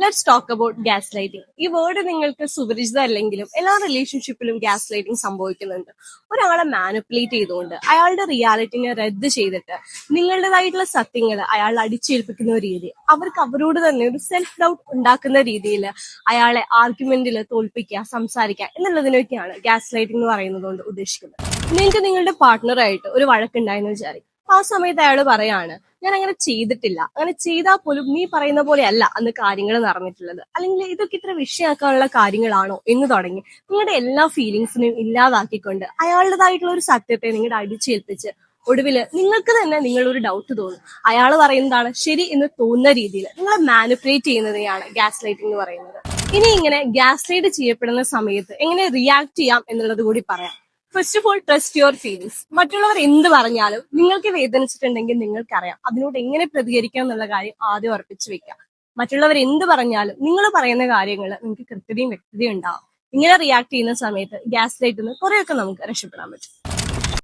Let's talk about gas lighting. ഈ word നിങ്ങൾക്ക് സുപരിചിതമല്ലെങ്കിലും എല്ലാ റിലേഷൻഷിപ്പിലും ഗ്യാസ് ലൈറ്റിംഗ് സംഭവിക്കുന്നുണ്ട്. ഒരാളെ മാനിപ്പുലേറ്റ് ചെയ്തുകൊണ്ട് അയാളുടെ റിയാലിറ്റിനെ റദ്ദ് ചെയ്തിട്ട് നിങ്ങളുടേതായിട്ടുള്ള സത്യങ്ങൾ അയാൾ അടിച്ചേൽപ്പിക്കുന്ന ഒരു രീതി, അവർക്ക് അവരോട് തന്നെ ഒരു സെൽഫ് ഡൗട്ട് ഉണ്ടാക്കുന്ന രീതിയിൽ അയാളെ ആർഗ്യുമെന്റിൽ തോൽപ്പിക്കുക, സംസാരിക്കുക എന്നുള്ളതിനൊക്കെയാണ് ഗ്യാസ് ലൈറ്റിംഗ് എന്ന് പറയുന്നത് കൊണ്ട് ഉദ്ദേശിക്കുന്നത്. നിങ്ങൾക്ക് നിങ്ങളുടെ പാർട്ട്ണറായിട്ട് ഒരു വഴക്കുണ്ടായെന്ന് വിചാരിക്കും. ആ സമയത്ത് അയാൾ പറയാണ്, ഞാൻ അങ്ങനെ ചെയ്തിട്ടില്ല, അങ്ങനെ ചെയ്താൽ പോലും നീ പറയുന്ന പോലെ അല്ല അന്ന് കാര്യങ്ങൾ നടന്നിട്ടുള്ളത്, അല്ലെങ്കിൽ ഇതൊക്കെ ഇത്ര വിഷയമാക്കാനുള്ള കാര്യങ്ങളാണോ എന്ന് തുടങ്ങി നിങ്ങളുടെ എല്ലാ ഫീലിങ്സിനെയും ഇല്ലാതാക്കിക്കൊണ്ട് അയാളുടേതായിട്ടുള്ള ഒരു സത്യത്തെ നിങ്ങളുടെ അടിച്ചേൽപ്പിച്ച് ഒടുവില് നിങ്ങൾക്ക് തന്നെ നിങ്ങളൊരു ഡൗട്ട് തോന്നും. അയാൾ പറയുന്നതാണ് ശരി എന്ന് തോന്നുന്ന രീതിയിൽ നിങ്ങളെ മാനിപ്പുലേറ്റ് ചെയ്യുന്നതിനെയാണ് ഗ്യാസ് ലൈറ്റിംഗ് എന്ന് പറയുന്നത്. ഇനി ഇങ്ങനെ ഗ്യാസ് ലൈറ്റ് ചെയ്യപ്പെടുന്ന സമയത്ത് എങ്ങനെ റിയാക്ട് ചെയ്യാം എന്നുള്ളത് കൂടി പറയാം. First of all, trust your feelings. മറ്റുള്ളവർ എന്ത് പറഞ്ഞാലും നിങ്ങൾക്ക് വേദനിച്ചിട്ടുണ്ടെങ്കിൽ നിങ്ങൾക്കറിയാം അതിനോട് എങ്ങനെ പ്രതികരിക്കാം എന്നുള്ള കാര്യം ആദ്യം ഉറപ്പിച്ചു വെക്കാം. മറ്റുള്ളവർ എന്ത് പറഞ്ഞാലും നിങ്ങൾ പറയുന്ന കാര്യങ്ങൾ നിങ്ങൾക്ക് കൃത്യതയും വ്യക്തതയും ഉണ്ടാവും. ഇങ്ങനെ റിയാക്ട് ചെയ്യുന്ന സമയത്ത് ഗ്യാസ് ലൈറ്റിൽ നിന്ന് കുറെയൊക്കെ നമുക്ക് രക്ഷപ്പെടാൻ പറ്റും.